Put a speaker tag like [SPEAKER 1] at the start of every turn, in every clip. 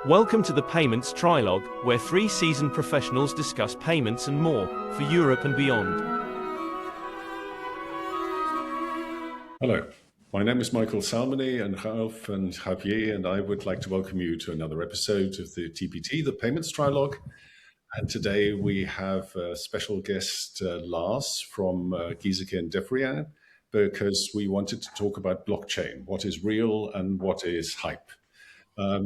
[SPEAKER 1] Welcome to the Payments Trilogue, where three seasoned professionals discuss payments and more for Europe and beyond.
[SPEAKER 2] Hello, my name is Michael Salmony and Ralph and Javier, and I would like to welcome you to another episode of the TPT, the Payments Trilogue. And today we have a special guest, Lars from Giesecke+Devrient, because we wanted to talk about blockchain, what is real and what is hype.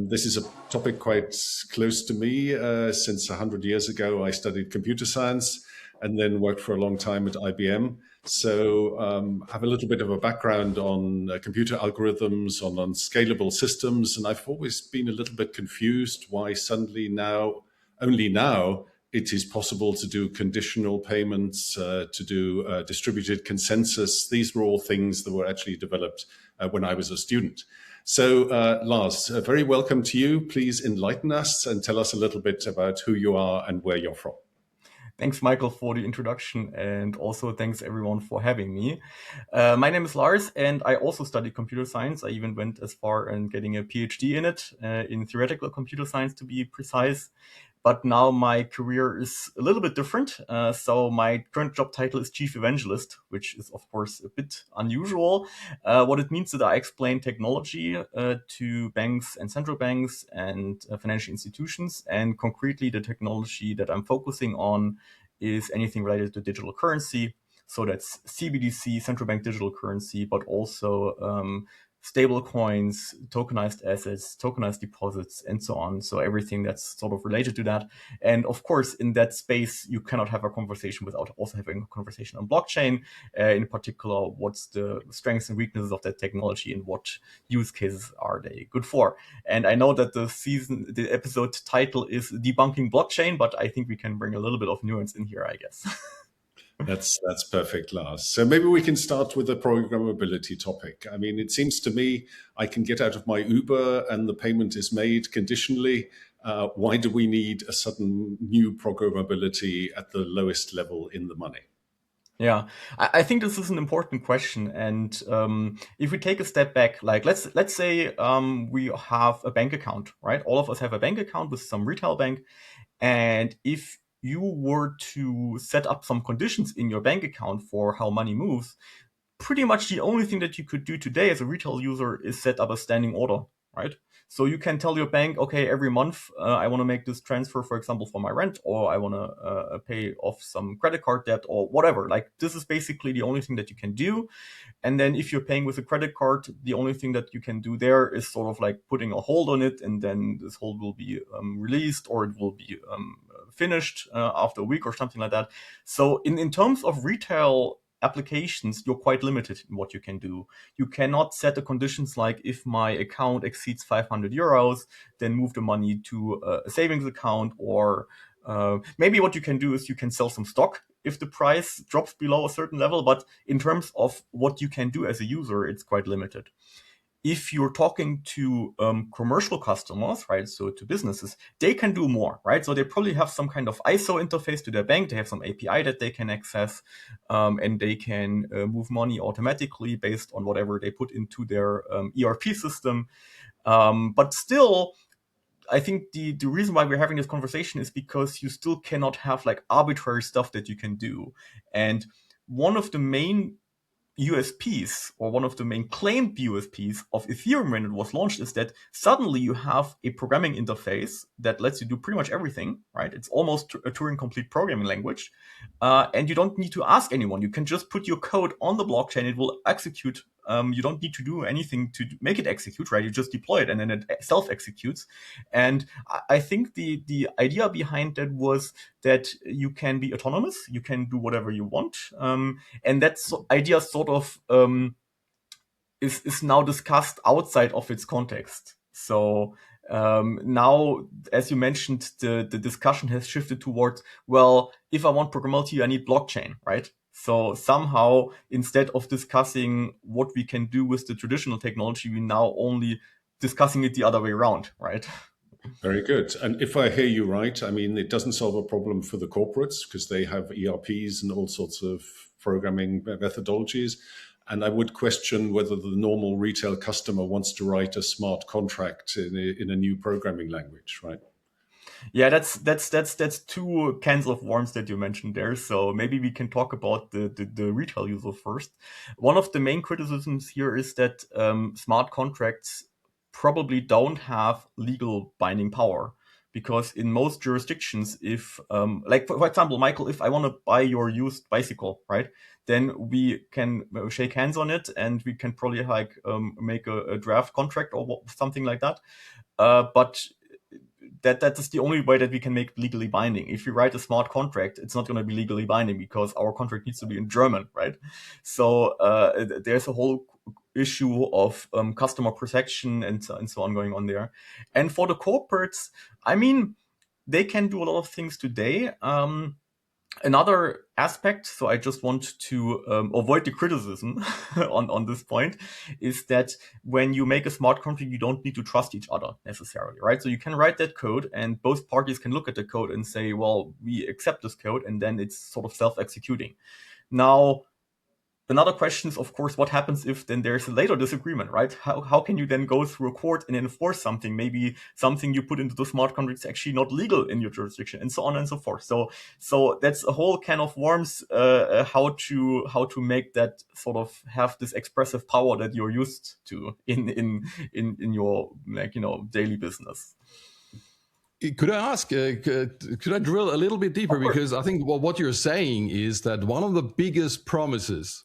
[SPEAKER 2] This is a topic quite close to me. Since 100 years ago, I studied computer science and then worked for a long time at IBM. So I have a little bit of a background on computer algorithms, on scalable systems, and I've always been a little bit confused why suddenly only now, it is possible to do conditional payments, to do distributed consensus. These were all things that were actually developed when I was a student. So Lars, very welcome to you. Please enlighten us and tell us a little bit about who you are and where you're from.
[SPEAKER 3] Thanks, Michael, for the introduction, and also thanks everyone for having me. My name is Lars, and I also studied computer science. I even went as far as getting a PhD in it, in theoretical computer science to be precise. But now my career is a little bit different. So my current job title is Chief Evangelist, which is, of course, a bit unusual. What it means is that I explain technology to banks and central banks and financial institutions. And concretely, the technology that I'm focusing on is anything related to digital currency. So that's CBDC, central bank digital currency, but also stable coins, tokenized assets, tokenized deposits, and so on. So everything that's sort of related to that. And of course, in that space, you cannot have a conversation without also having a conversation on blockchain. In particular, what's the strengths and weaknesses of that technology and what use cases are they good for? And I know that the episode title is Debunking Blockchain, but I think we can bring a little bit of nuance in here, I guess.
[SPEAKER 2] That's perfect, Lars. So maybe we can start with the programmability topic. I mean, it seems to me I can get out of my Uber and the payment is made conditionally. Why do we need a sudden new programmability at the lowest level in the money?
[SPEAKER 3] Yeah, I think this is an important question. And if we take a step back, like let's say we have a bank account, right? All of us have a bank account with some retail bank. And if you were to set up some conditions in your bank account for how money moves, pretty much the only thing that you could do today as a retail user is set up a standing order, right? So you can tell your bank, okay, every month I want to make this transfer, for example, for my rent, or I want to pay off some credit card debt or whatever. Like this is basically the only thing that you can do. And then if you're paying with a credit card, the only thing that you can do there is sort of like putting a hold on it, and then this hold will be released, or it will be finished after a week or something like that. So in terms of retail applications, you're quite limited in what you can do. You cannot set the conditions like if my account exceeds 500 euros, then move the money to a savings account, or maybe what you can do is you can sell some stock if the price drops below a certain level. But in terms of what you can do as a user, it's quite limited. If you're talking to commercial customers, right, so to businesses, they can do more, right? So they probably have some kind of ISO interface to their bank. They have some API that they can access, and they can move money automatically based on whatever they put into their ERP system. But still, I think the reason why we're having this conversation is because you still cannot have like arbitrary stuff that you can do. And one of the main USPs, or one of the main claimed USPs of Ethereum when it was launched, is that suddenly you have a programming interface that lets you do pretty much everything, right? It's almost a Turing-complete programming language. And you don't need to ask anyone. You can just put your code on the blockchain. It will execute. You don't need to do anything to make it execute, right? You just deploy it and then it self-executes. And I think the idea behind that was that you can be autonomous. You can do whatever you want. And that idea sort of is now discussed outside of its context. So now, as you mentioned, the discussion has shifted towards, well, if I want programmability, I need blockchain, right? So somehow, instead of discussing what we can do with the traditional technology, we now only discussing it the other way around, right?
[SPEAKER 2] Very good. And if I hear you right, I mean, it doesn't solve a problem for the corporates because they have ERPs and all sorts of programming methodologies. And I would question whether the normal retail customer wants to write a smart contract in a new programming language, right?
[SPEAKER 3] Yeah, that's two cans of worms that you mentioned there. So maybe we can talk about the retail user first. One of the main criticisms here is that smart contracts probably don't have legal binding power, because in most jurisdictions, if like for example, Michael, if I want to buy your used bicycle, right, then we can shake hands on it and we can probably like make a draft contract or something like that. But that is the only way that we can make it legally binding. If we write a smart contract, it's not going to be legally binding because our contract needs to be in German, right? So there's a whole issue of customer protection and so on going on there. And for the corporates, I mean, they can do a lot of things today. Another aspect, so I just want to avoid the criticism on this point, is that when you make a smart contract, you don't need to trust each other necessarily, right? So you can write that code and both parties can look at the code and say, well, we accept this code, and then it's sort of self-executing. Now, another question is, of course, what happens if then there's a later disagreement, right? How can you then go through a court and enforce something? Maybe something you put into the smart contract is actually not legal in your jurisdiction, and so on and so forth. So that's a whole can of worms. How to make that sort of have this expressive power that you're used to in your daily business.
[SPEAKER 4] Could I ask, could I drill a little bit deeper? Because I think what you're saying is that one of the biggest promises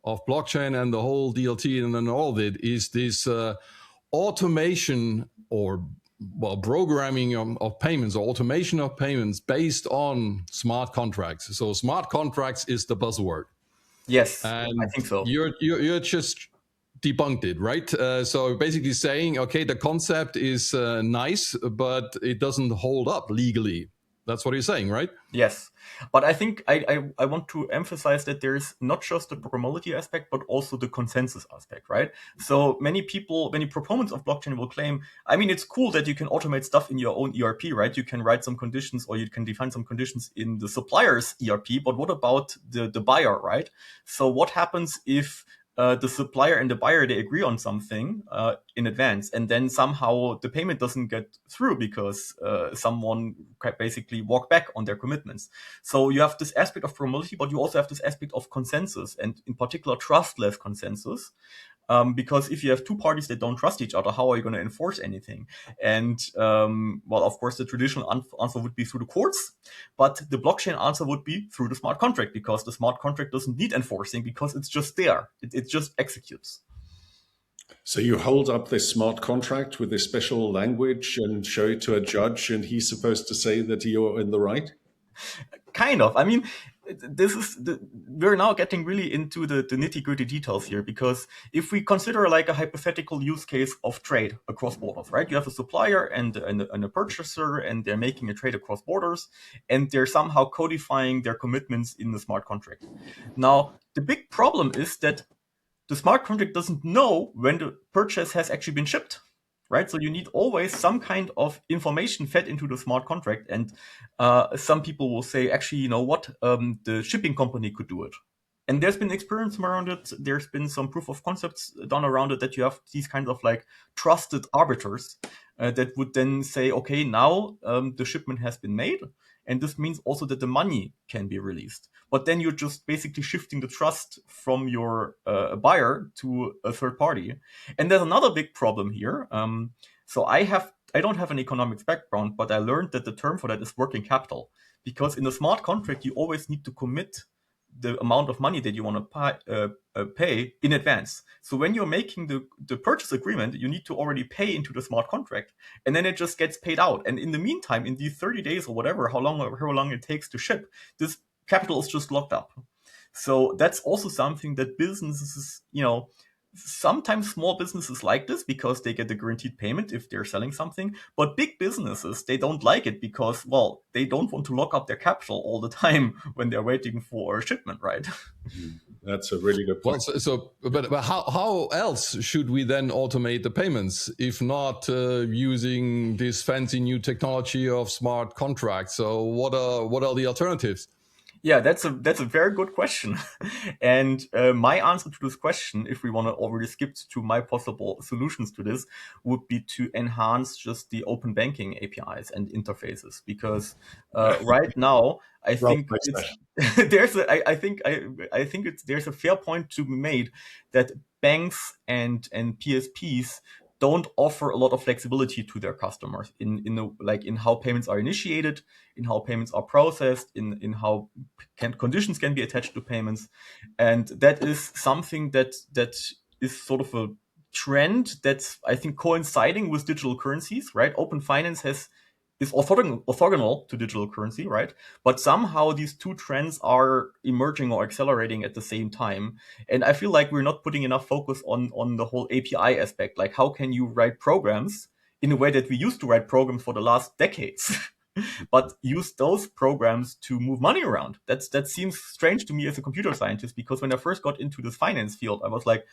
[SPEAKER 4] of blockchain and the whole DLT and all of it is this automation or programming of payments, or automation of payments based on smart contracts. So smart contracts is the buzzword.
[SPEAKER 3] Yes,
[SPEAKER 4] and
[SPEAKER 3] I think so.
[SPEAKER 4] You're just debunked it, right? So basically saying, okay, the concept is nice, but it doesn't hold up legally. That's what you're saying, right?
[SPEAKER 3] Yes. But I think I want to emphasize that there's not just the programmability aspect, but also the consensus aspect, right? So many proponents of blockchain will claim, I mean, it's cool that you can automate stuff in your own ERP, right? You can write some conditions or you can define some conditions in the supplier's ERP, but what about the buyer, right? So what happens if the supplier and the buyer, they agree on something in advance, and then somehow the payment doesn't get through because someone basically walked back on their commitments. So you have this aspect of programmability, but you also have this aspect of consensus, and in particular trustless consensus. Because if you have two parties that don't trust each other, how are you going to enforce anything? And well, of course, the traditional answer would be through the courts, but the blockchain answer would be through the smart contract, because the smart contract doesn't need enforcing because it's just there. It just executes.
[SPEAKER 2] So you hold up this smart contract with this special language and show it to a judge, and he's supposed to say that you're in the right?
[SPEAKER 3] Kind of. I mean, we're now getting really into the nitty-gritty details here, because if we consider like a hypothetical use case of trade across borders, right? You have a supplier and a purchaser, and they're making a trade across borders, and they're somehow codifying their commitments in the smart contract. Now, the big problem is that the smart contract doesn't know when the purchase has actually been shipped, right? So you need always some kind of information fed into the smart contract. And some people will say, actually, you know what? The shipping company could do it. And there's been experience around it. There's been some proof of concepts done around it, that you have these kinds of like trusted arbiters that would then say, okay, now the shipment has been made. And this means also that the money can be released. But then you're just basically shifting the trust from your buyer to a third party. And there's another big problem here. So I don't have an economics background, but I learned that the term for that is working capital. Because in a smart contract, you always need to commit the amount of money that you want to pay in advance. So when you're making the purchase agreement, you need to already pay into the smart contract, and then it just gets paid out. And in the meantime, in these 30 days or whatever, how long it takes to ship, this capital is just locked up. So that's also something that businesses, sometimes small businesses like this because they get a guaranteed payment if they're selling something. But big businesses, they don't like it because, well, they don't want to lock up their capital all the time when they're waiting for a shipment, right?
[SPEAKER 2] That's a really good point.
[SPEAKER 4] Well, but how else should we then automate the payments if not using this fancy new technology of smart contracts? So what are the alternatives?
[SPEAKER 3] Yeah, that's a very good question. And my answer to this question, if we want to already skip to my possible solutions to this, would be to enhance just the open banking APIs and interfaces. Because right now, I
[SPEAKER 2] Ralph
[SPEAKER 3] think
[SPEAKER 2] likes
[SPEAKER 3] it's
[SPEAKER 2] that.
[SPEAKER 3] I think there's a fair point to be made that banks and PSPs don't offer a lot of flexibility to their customers in how payments are initiated, in how payments are processed, in how conditions can be attached to payments, and that is something that is sort of a trend that's, I think, coinciding with digital currencies, right? Open finance is orthogonal to digital currency, right? But somehow these two trends are emerging or accelerating at the same time. And I feel like we're not putting enough focus on the whole API aspect. Like, how can you write programs in a way that we used to write programs for the last decades, but use those programs to move money around? That seems strange to me as a computer scientist, because when I first got into this finance field, I was like,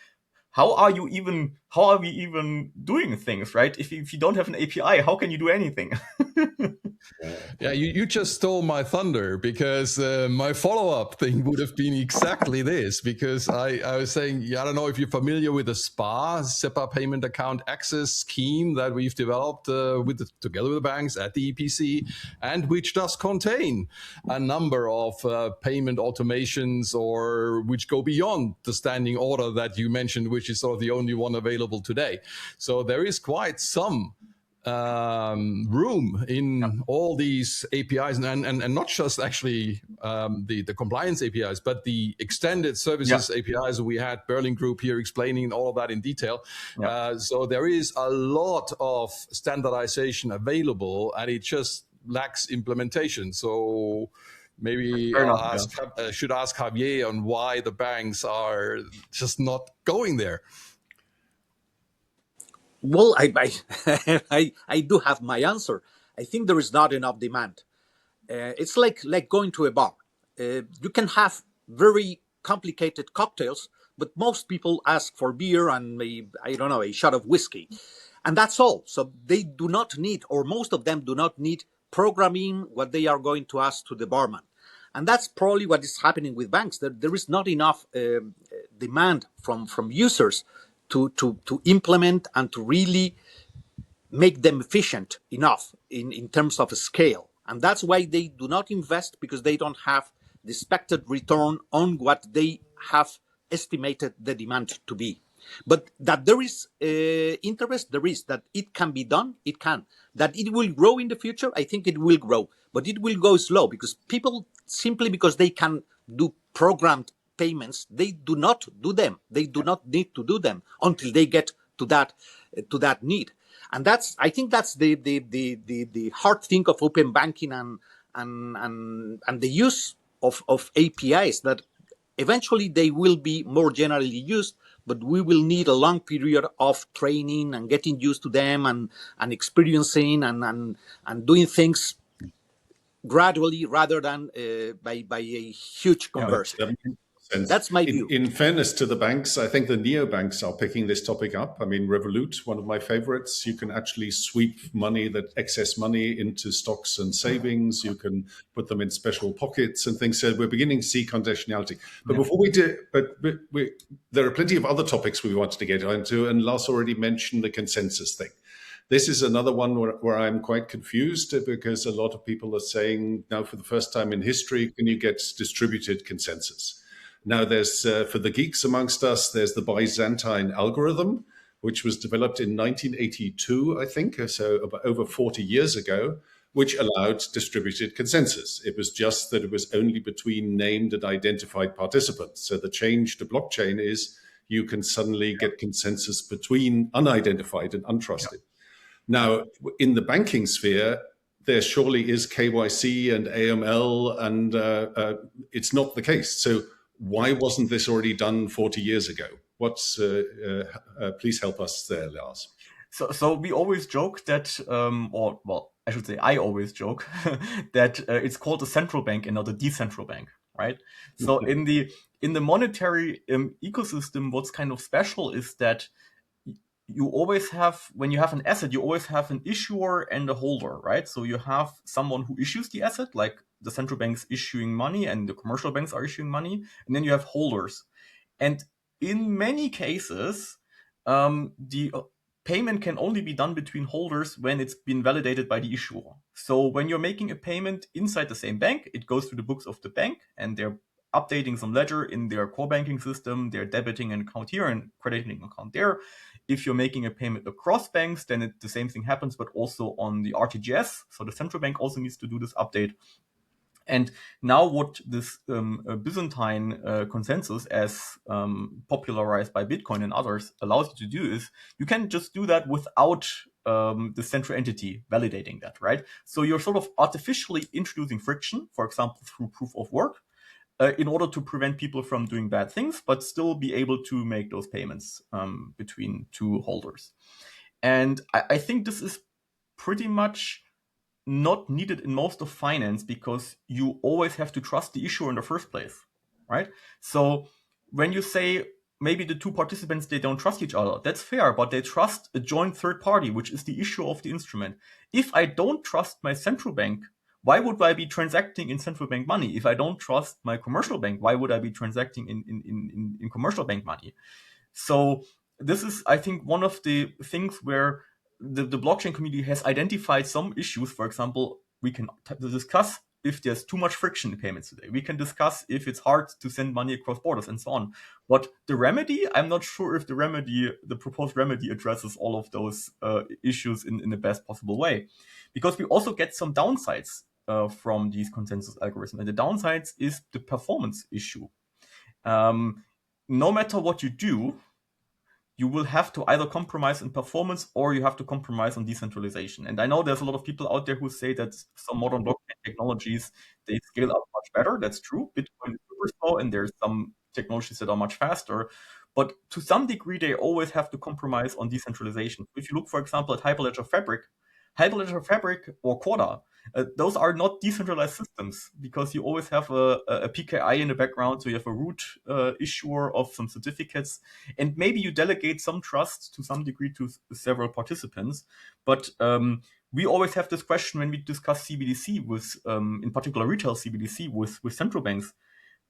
[SPEAKER 3] how are we even doing things, right? If you don't have an API, how can you do anything?
[SPEAKER 4] Yeah, you just stole my thunder, because my follow-up thing would have been exactly this, because I was saying, yeah, I don't know if you're familiar with the SEPA payment account access scheme that we've developed together with the banks at the EPC, and which does contain a number of payment automations, or which go beyond the standing order that you mentioned, which is sort of the only one available today. So there is quite some room in all these APIs, and not just actually the compliance APIs, but the extended services APIs. We had Berlin Group here explaining all of that in detail. So there is a lot of standardization available, and it just lacks implementation. So maybe I should ask Javier on why the banks are just not going there.
[SPEAKER 5] Well, I do have my answer. I think there is not enough demand. It's like going to a bar. You can have very complicated cocktails, but most people ask for beer and a shot of whiskey, and that's all. So they do not need, or most of them do not need, programming what they are going to ask to the barman. And that's probably what is happening with banks. There is not enough demand from users to implement and to really make them efficient enough in terms of scale. And that's why they do not invest, because they don't have the expected return on what they have estimated the demand to be. But that there is interest, there is. That it can be done, it can. That it will grow in the future, I think it will grow. But it will go slow, because people, simply because they can do programmed payments, they do not do them. They do not need to do them until they get to that need. And I think that's the hard thing of open banking and the use of APIs, that eventually they will be more generally used, but we will need a long period of training and getting used to them and experiencing and doing things gradually, rather than by a huge conversion. That's my view.
[SPEAKER 2] In fairness to the banks, I think the neobanks are picking this topic up. I mean, Revolut, one of my favorites, you can actually sweep excess money into stocks and savings. You can put them in special pockets and things. So we're beginning to see conditionality. But before we do, there are plenty of other topics we wanted to get into, and Lars already mentioned the consensus thing. This is another one where I'm quite confused, because a lot of people are saying now, for the first time in history, can you get distributed consensus? Now, there's, for the geeks amongst us, there's the Byzantine algorithm, which was developed in 1982, I think, so about over 40 years ago, which allowed distributed consensus. It was just that it was only between named and identified participants. So the change to blockchain is you can suddenly get consensus between unidentified and untrusted. Now, in the banking sphere, there surely is KYC and AML, and it's not the case. So why wasn't this already done 40 years ago? Please help us there, Lars.
[SPEAKER 3] So we always joke that, I should say I always joke that it's called a central bank and not a decentral bank, right? So in the monetary ecosystem, what's kind of special is that you always have, when you have an asset, you always have an issuer and a holder, right? So you have someone who issues the asset, like the central banks issuing money and the commercial banks are issuing money, and then you have holders. And in many cases, the payment can only be done between holders when it's been validated by the issuer. So when you're making a payment inside the same bank, it goes through the books of the bank, and they're updating some ledger in their core banking system. They're debiting an account here and crediting an account there. If you're making a payment across banks, then the same thing happens, but also on the RTGS. So the central bank also needs to do this update. And now what this Byzantine consensus, as popularized by Bitcoin and others, allows you to do is you can just do that without the central entity validating that, right? So you're sort of artificially introducing friction, for example, through proof of work, in order to prevent people from doing bad things, but still be able to make those payments between two holders. And I think this is pretty much not needed in most of finance, because you always have to trust the issuer in the first place, right? So when you say maybe the two participants, they don't trust each other, that's fair, but they trust a joint third party, which is the issuer of the instrument. If I don't trust my central bank, why would I be transacting in central bank money? If I don't trust my commercial bank, why would I be transacting in commercial bank money? So this is, I think, one of the things where the blockchain community has identified some issues. For example, we can discuss if there's too much friction in payments today. We can discuss if it's hard to send money across borders and so on. But the remedy, I'm not sure if the proposed remedy addresses all of those issues in the best possible way. Because we also get some downsides from these consensus algorithms. And the downsides is the performance issue. No matter what you do, you will have to either compromise in performance or you have to compromise on decentralization. And I know there's a lot of people out there who say that some modern blockchain technologies, they scale up much better. That's true. Bitcoin is super slow, and there's some technologies that are much faster. But to some degree, they always have to compromise on decentralization. If you look, for example, at Hyperledger Fabric or Quora, those are not decentralized systems, because you always have a PKI in the background. So you have a root issuer of some certificates, and maybe you delegate some trust to some degree to several participants. But we always have this question when we discuss CBDC with, in particular, retail CBDC with central banks.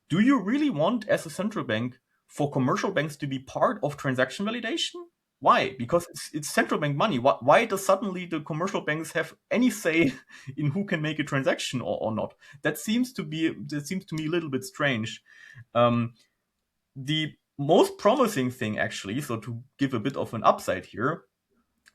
[SPEAKER 3] Do you really want, as a central bank, for commercial banks to be part of transaction validation? Why? Because it's central bank money. Why does suddenly the commercial banks have any say in who can make a transaction or not? That seems to me a little bit strange. The most promising thing, actually, so to give a bit of an upside here,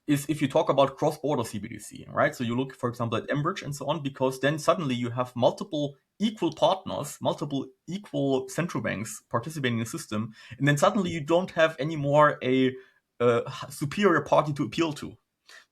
[SPEAKER 3] is if you talk about cross-border CBDC, right? So you look, for example, at Mbridge and so on, because then suddenly you have multiple equal partners, multiple equal central banks participating in the system, and then suddenly you don't have anymore a superior party to appeal to.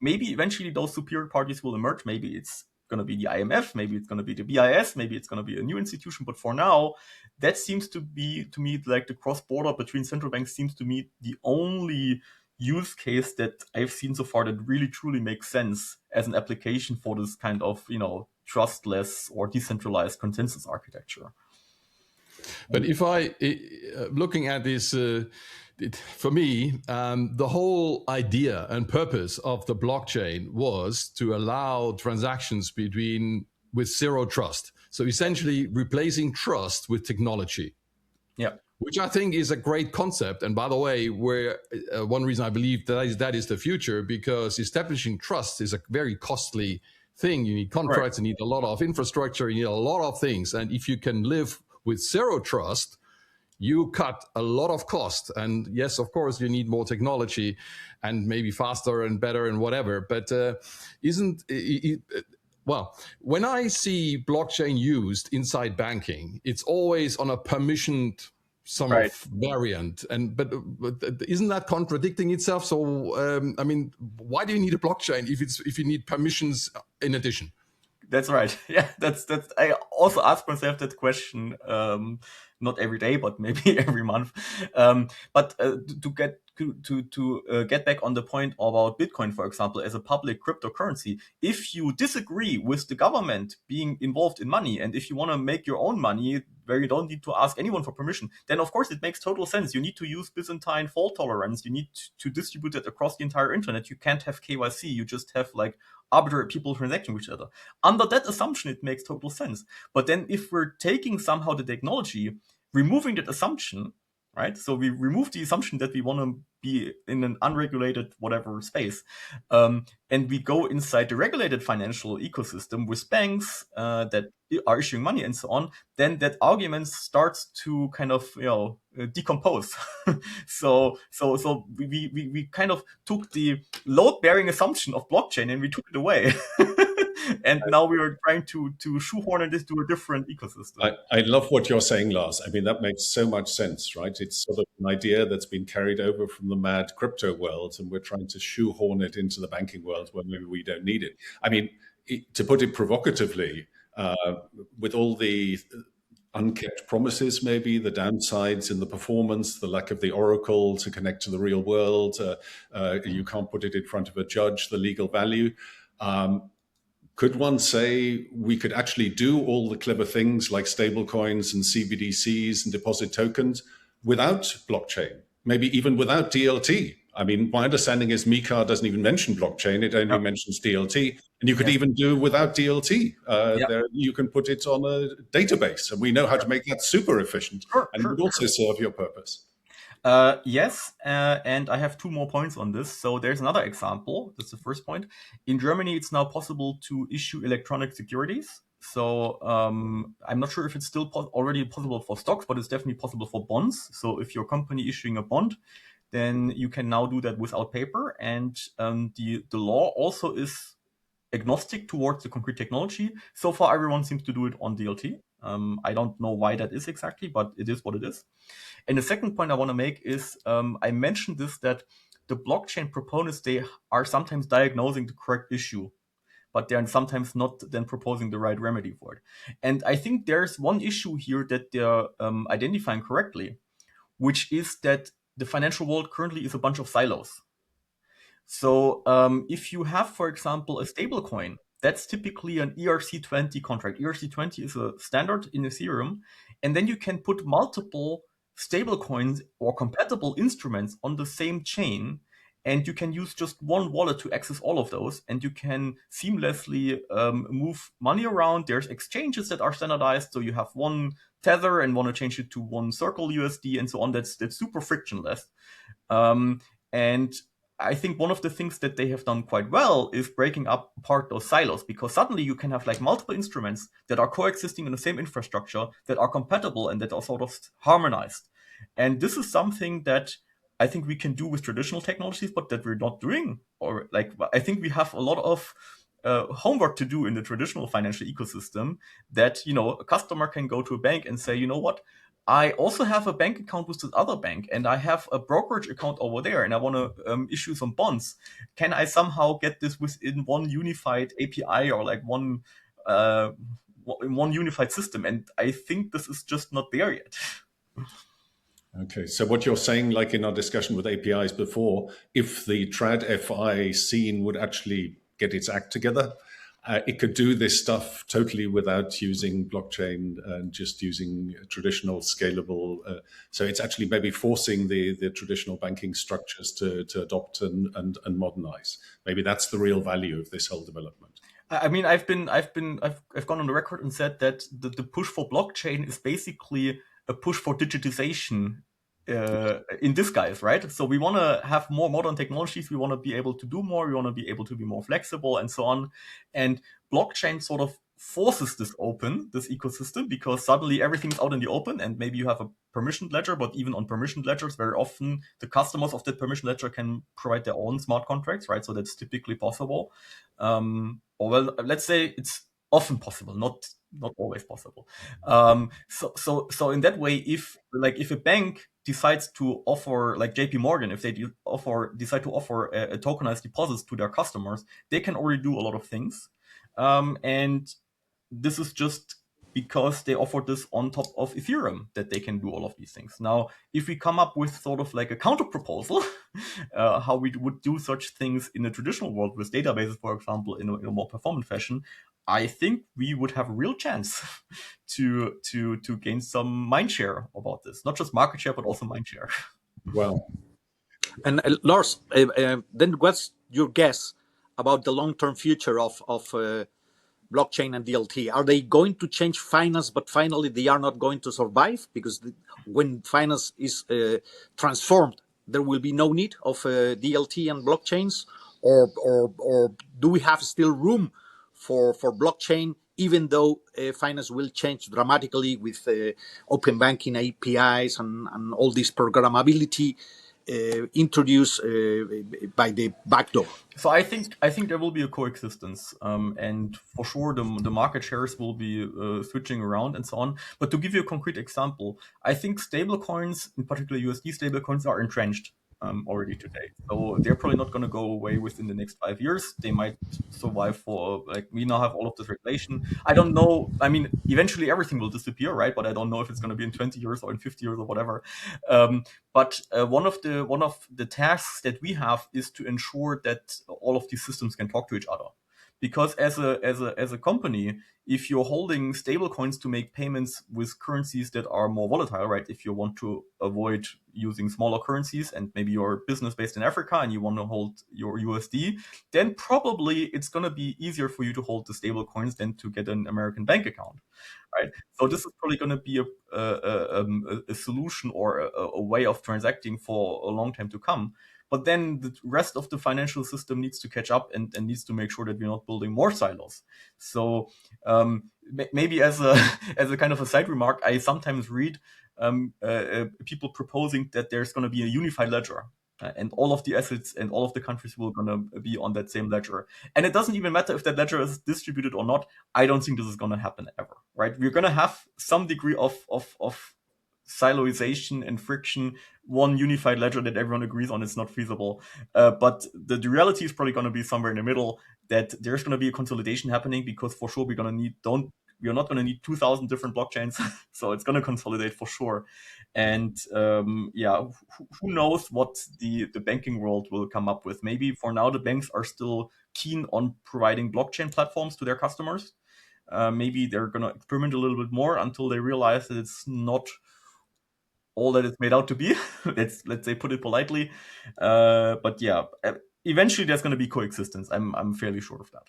[SPEAKER 3] Maybe eventually those superior parties will emerge. Maybe it's going to be the IMF, maybe it's going to be the BIS, maybe it's going to be a new institution. But for now, that seems to be, to me, like the cross-border between central banks seems to me the only use case that I've seen so far that really truly makes sense as an application for this kind of, trustless or decentralized consensus architecture.
[SPEAKER 4] But if looking at this, for me, the whole idea and purpose of the blockchain was to allow transactions with zero trust. So essentially replacing trust with technology.
[SPEAKER 3] Yeah.
[SPEAKER 4] Which I think is a great concept. And by the way, one reason I believe that is the future, because establishing trust is a very costly thing. You need contracts, right. You need a lot of infrastructure, you need a lot of things. And if you can live with zero trust, you cut a lot of cost. And yes, of course, you need more technology and maybe faster and better and whatever. But when I see blockchain used inside banking, it's always on a permissioned variant. But isn't that contradicting itself? So, why do you need a blockchain if you need permissions in addition?
[SPEAKER 3] That's right. Yeah, that's. I also ask myself that question, not every day, but maybe every month. But to get to get back on the point about Bitcoin, for example, as a public cryptocurrency, if you disagree with the government being involved in money, and if you want to make your own money where you don't need to ask anyone for permission, then of course it makes total sense. You need to use Byzantine fault tolerance. You need to distribute it across the entire internet. You can't have KYC. You just have like arbitrary people transacting with each other. Under that assumption, it makes total sense. But then if we're taking somehow the technology, removing that assumption, right? So we remove the assumption that we want to be in an unregulated whatever space, and we go inside the regulated financial ecosystem with banks that are issuing money and so on. Then that argument starts to kind of decompose. so we kind of took the load-bearing assumption of blockchain and we took it away. And now we are trying to shoehorn it into a different ecosystem.
[SPEAKER 2] I love what you're saying, Lars. I mean, that makes so much sense, right? It's sort of an idea that's been carried over from the mad crypto world, and we're trying to shoehorn it into the banking world where maybe we don't need it. I mean, to put it provocatively, with all the unkept promises, maybe the downsides in the performance, the lack of the oracle to connect to the real world, you can't put it in front of a judge, the legal value. Could one say we could actually do all the clever things like stablecoins and CBDCs and deposit tokens without blockchain, maybe even without DLT? I mean, my understanding is MiCA doesn't even mention blockchain. It only mentions DLT. And you could even do without DLT. There, you can put it on a database. And we know how to make that super efficient. And it would also serve your purpose.
[SPEAKER 3] Yes, and I have two more points on this. So there's another example. That's the first point. In Germany, it's now possible to issue electronic securities. So I'm not sure if it's still already possible for stocks, but it's definitely possible for bonds. So if your company issuing a bond, then you can now do that without paper. And the law also is agnostic towards the concrete technology. So far, everyone seems to do it on DLT. I don't know why that is exactly, but it is what it is. And the second point I want to make is I mentioned this, that the blockchain proponents, they are sometimes diagnosing the correct issue, but they're sometimes not then proposing the right remedy for it. And I think there's one issue here that they're identifying correctly, which is that the financial world currently is a bunch of silos. So if you have, for example, a stablecoin, that's typically an ERC20 contract. ERC20 is a standard in Ethereum, and then you can put multiple stablecoins or compatible instruments on the same chain, and you can use just one wallet to access all of those, and you can seamlessly move money around. There's exchanges that are standardized, so you have one Tether and want to change it to one Circle USD and so on. That's super frictionless. And I think one of the things that they have done quite well is breaking up apart those silos, because suddenly you can have like multiple instruments that are coexisting in the same infrastructure, that are compatible and that are sort of harmonized. And this is something that I think we can do with traditional technologies, but that we're not doing. Or like, I think we have a lot of homework to do in the traditional financial ecosystem, that, a customer can go to a bank and say, you know what, I also have a bank account with this other bank, and I have a brokerage account over there, and I want to issue some bonds. Can I somehow get this within one unified API, or like one unified system? And I think this is just not there yet.
[SPEAKER 2] Okay, so what you're saying, like in our discussion with APIs before, if the TradFi scene would actually get its act together, it could do this stuff totally without using blockchain and just using traditional scalable. So it's actually maybe forcing the traditional banking structures to adopt and modernize. Maybe that's the real value of this whole development.
[SPEAKER 3] I mean, I've gone on the record and said that the push for blockchain is basically a push for digitization in disguise, right? So we want to have more modern technologies. We want to be able to do more. We want to be able to be more flexible and so on. And blockchain sort of forces this ecosystem, because suddenly everything's out in the open, and maybe you have a permissioned ledger, but even on permissioned ledgers, very often the customers of that permissioned ledger can provide their own smart contracts, right? So that's typically possible. Or well, let's say it's often possible, not always possible. So in that way, if a bank decides to offer, like JP Morgan, if they decide to offer a tokenized deposits to their customers, they can already do a lot of things. And this is just because they offer this on top of Ethereum, that they can do all of these things. Now, if we come up with sort of like a counter proposal, how we would do such things in the traditional world with databases, for example, in a more performant fashion, I think we would have a real chance to gain some mind share about this. Not just market share, but also mind share.
[SPEAKER 2] Well,
[SPEAKER 5] And Lars, then what's your guess about the long-term future of blockchain and DLT? Are they going to change finance, but finally they are not going to survive? Because when finance is transformed, there will be no need of DLT and blockchains, or do we have still room for blockchain, even though finance will change dramatically with open banking APIs and all this programmability introduced by the backdoor?
[SPEAKER 3] So I think there will be a coexistence, and for sure the market shares will be switching around and so on. But to give you a concrete example, I think stablecoins, in particular USD stablecoins, are entrenched already today. So they're probably not going to go away within the next 5 years. They might survive for, like, we now have all of this regulation. I don't know. I mean, eventually everything will disappear, right? But I don't know if it's going to be in 20 years or in 50 years or whatever. But one of the tasks that we have is to ensure that all of these systems can talk to each other. Because as a company, if you're holding stable coins to make payments with currencies that are more volatile, right? If you want to avoid using smaller currencies and maybe you're business based in Africa and you want to hold your USD, then probably it's going to be easier for you to hold the stable coins than to get an American bank account, right? So this is probably going to be a solution or a way of transacting for a long time to come. But then the rest of the financial system needs to catch up and needs to make sure that we're not building more silos. So maybe as a kind of a side remark, I sometimes read people proposing that there's going to be a unified ledger. And all of the assets and all of the countries will going to be on that same ledger. And it doesn't even matter if that ledger is distributed or not. I don't think this is going to happen ever, right? We're going to have some degree of siloization and friction. One unified ledger that everyone agrees on is not feasible. But the reality is probably going to be somewhere in the middle, that there's going to be a consolidation happening, because for sure we're not going to need 2,000 different blockchains. So it's going to consolidate for sure. And who knows what the banking world will come up with. Maybe for now the banks are still keen on providing blockchain platforms to their customers. Maybe they're going to experiment a little bit more until they realize that it's not all that it's made out to be. let's say, put it politely. But yeah, eventually there's going to be coexistence. I'm fairly sure of that.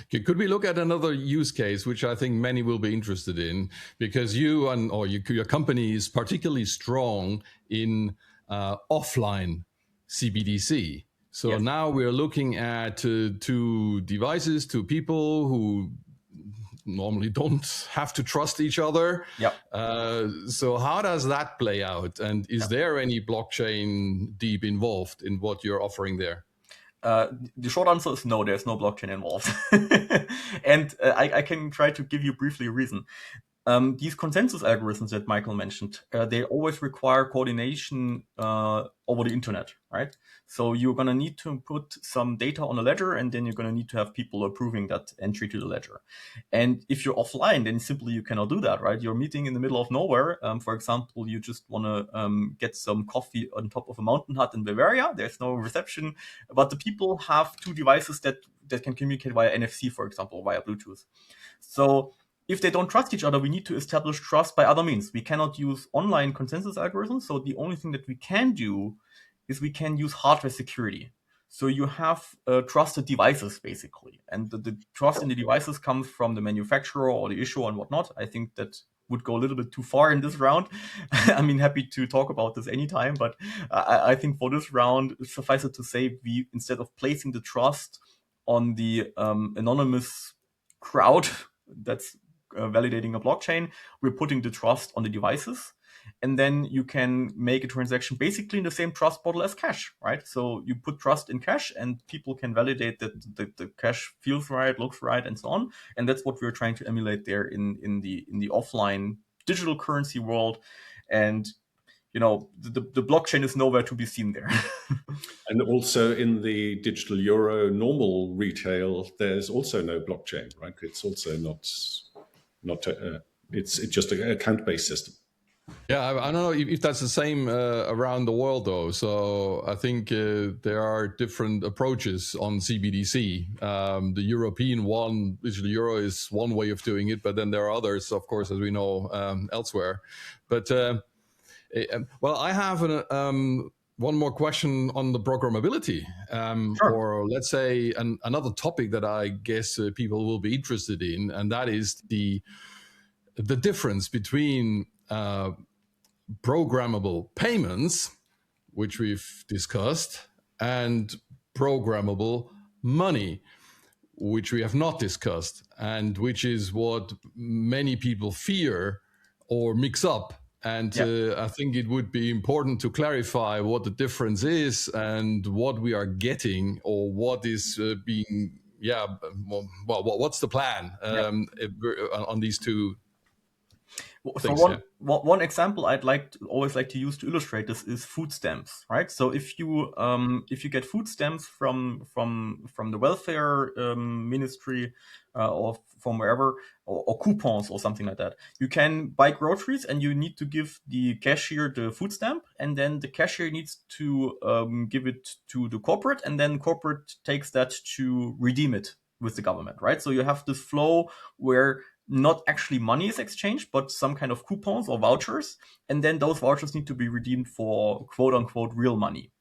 [SPEAKER 4] Okay, could we look at another use case, which I think many will be interested in, because your company is particularly strong in offline CBDC. So
[SPEAKER 3] Yes.
[SPEAKER 4] Now we're looking at two devices, two people who normally don't have to trust each other.
[SPEAKER 3] Yep.
[SPEAKER 4] So how does that play out? And is there any blockchain deep involved in what you're offering there?
[SPEAKER 3] The short answer is no, there's no blockchain involved. And I can try to give you briefly a reason. These consensus algorithms that Michael mentioned, they always require coordination over the internet, right? So you're going to need to put some data on a ledger, and then you're going to need to have people approving that entry to the ledger. And if you're offline, then simply you cannot do that, right? You're meeting in the middle of nowhere. For example, you just want to get some coffee on top of a mountain hut in Bavaria. There's no reception, but the people have two devices that can communicate via NFC, for example, via Bluetooth. So if they don't trust each other, we need to establish trust by other means. We cannot use online consensus algorithms. So the only thing that we can do is we can use hardware security. So you have trusted devices, basically. And the trust in the devices comes from the manufacturer or the issuer and whatnot. I think that would go a little bit too far in this round. I mean, happy to talk about this anytime, but I think for this round, suffice it to say, we, instead of placing the trust on the anonymous crowd that's validating a blockchain, we're putting the trust on the devices. And then you can make a transaction basically in the same trust model as cash, right? So you put trust in cash and people can validate that the cash feels right, looks right, and so on. And that's what we're trying to emulate there in the offline digital currency world. And the blockchain is nowhere to be seen there.
[SPEAKER 2] And also in the digital euro normal retail, there's also no blockchain, right? It's also not not. It's just an account-based system.
[SPEAKER 4] Yeah, I don't know if that's the same around the world, though. So I think there are different approaches on CBDC. The European one, which the euro is one way of doing it, but then there are others, of course, as we know, elsewhere. But well, I have one more question on the programmability,
[SPEAKER 3] Sure.
[SPEAKER 4] or let's say another topic that I guess people will be interested in, and that is the difference between programmable payments, which we've discussed, and programmable money, which we have not discussed, and which is what many people fear or mix up. And I think it would be important to clarify what the difference is and what we are getting, or what is being, what's the plan on these two
[SPEAKER 3] So
[SPEAKER 4] things.
[SPEAKER 3] one example I'd always like to use to illustrate this is food stamps, right? So if you get food stamps from the welfare ministry or from wherever, or coupons or something like that, you can buy groceries and you need to give the cashier the food stamp, and then the cashier needs to give it to the corporate, and then corporate takes that to redeem it with the government, right? So you have this flow where not actually money is exchanged, but some kind of coupons or vouchers. And then those vouchers need to be redeemed for quote unquote real money.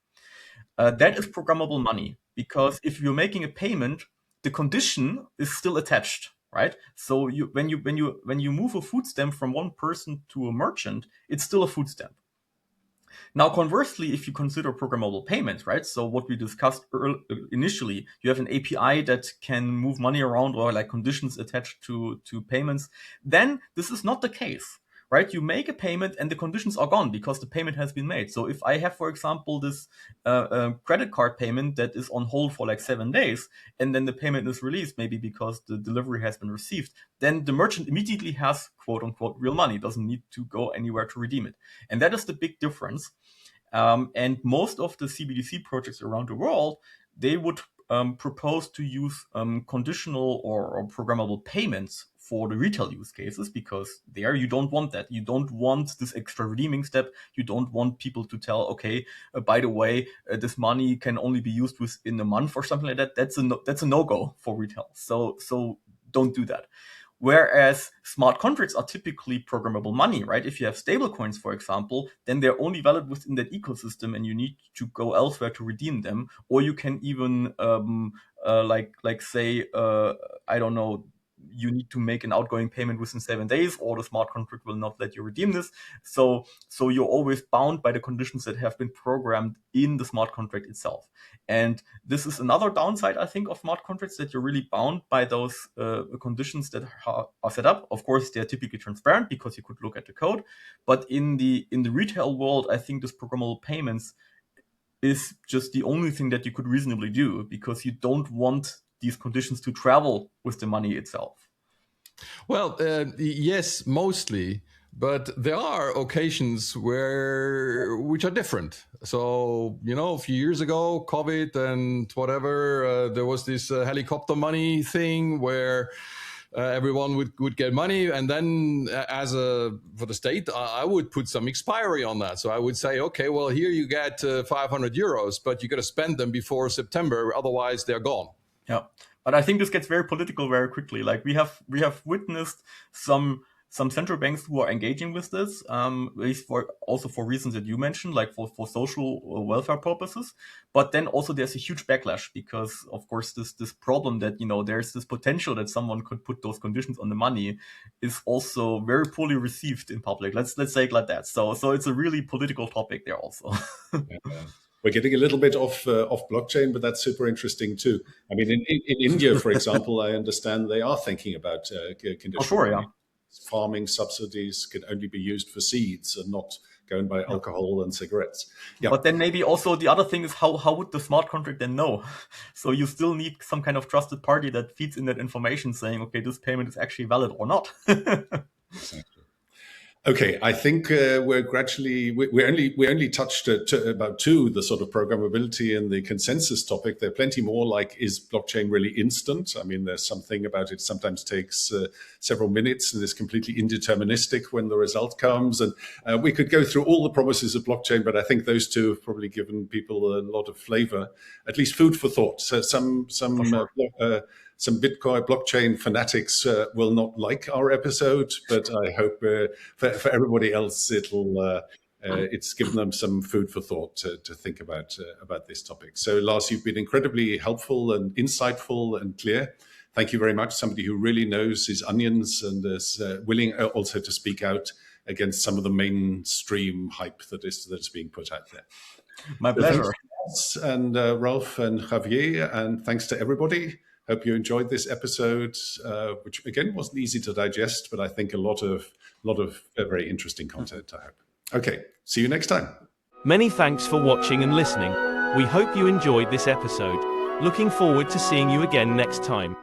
[SPEAKER 3] That is programmable money, because if you're making a payment, the condition is still attached, right? So when you move a food stamp from one person to a merchant, it's still a food stamp. Now, conversely, if you consider programmable payments, right? So what we discussed initially, you have an API that can move money around, or like conditions attached to payments. Then this is not the case, right? You make a payment and the conditions are gone because the payment has been made. So if I have, for example, this credit card payment that is on hold for like 7 days, and then the payment is released, maybe because the delivery has been received, then the merchant immediately has quote unquote real money, doesn't need to go anywhere to redeem it. And that is the big difference. And most of the CBDC projects around the world, they would propose to use conditional or programmable payments for the retail use cases, because there you don't want that. You don't want this extra redeeming step. You don't want people to tell, okay, by the way, this money can only be used within a month or something like that. That's a no-go for retail. So don't do that. Whereas smart contracts are typically programmable money, right? If you have stablecoins, for example, then they're only valid within that ecosystem, and you need to go elsewhere to redeem them. Or you can even, say, I don't know, you need to make an outgoing payment within 7 days, or the smart contract will not let you redeem this. So you're always bound by the conditions that have been programmed in the smart contract itself. And this is another downside, I think, of smart contracts, that you're really bound by those conditions that are set up. Of course, they're typically transparent because you could look at the code. But in the retail world, I think this programmable payments is just the only thing that you could reasonably do, because you don't want these conditions to travel with the money itself.
[SPEAKER 4] Well, yes, mostly, but there are occasions which are different. So, a few years ago, COVID and whatever, there was this helicopter money thing where everyone would get money, and then for the state, I would put some expiry on that. So I would say, okay, well, here you get 500 euros, but you got to spend them before September, otherwise they're gone.
[SPEAKER 3] Yeah, but I think this gets very political very quickly. Like we have witnessed some central banks who are engaging with this, for reasons that you mentioned, like for social welfare purposes. But then also there's a huge backlash, because of course this problem that there's this potential that someone could put those conditions on the money is also very poorly received in public. Let's say it like that. So it's a really political topic there also.
[SPEAKER 2] Yeah. We're getting a little bit off blockchain, but that's super interesting too. I mean, in India, for example, I understand they are thinking about conditional.
[SPEAKER 3] Oh, sure, yeah.
[SPEAKER 2] Farming subsidies can only be used for seeds and not go and buy alcohol and cigarettes. Yeah.
[SPEAKER 3] But then maybe also the other thing is how would the smart contract then know? So you still need some kind of trusted party that feeds in that information saying, okay, this payment is actually valid or not.
[SPEAKER 2] Exactly. Okay, I think we're gradually we only touched about two, the sort of programmability and the consensus topic. There are plenty more. Like, is blockchain really instant? I mean, there's something about it sometimes takes several minutes and is completely indeterministic when the result comes. And we could go through all the promises of blockchain, but I think those two have probably given people a lot of flavor, at least food for thought. So some Bitcoin blockchain fanatics will not like our episode, but I hope for everybody else it's given them some food for thought to think about this topic. So Lars, you've been incredibly helpful and insightful and clear. Thank you very much. Somebody who really knows his onions and is willing also to speak out against some of the mainstream hype that is being put out there.
[SPEAKER 3] My pleasure.
[SPEAKER 2] Thanks, and Ralph and Javier, and thanks to everybody. Hope you enjoyed this episode, which again wasn't easy to digest, but I think a lot of very interesting content, I hope. Okay, see you next time.
[SPEAKER 1] Many thanks for watching and listening. We hope you enjoyed this episode. Looking forward to seeing you again next time.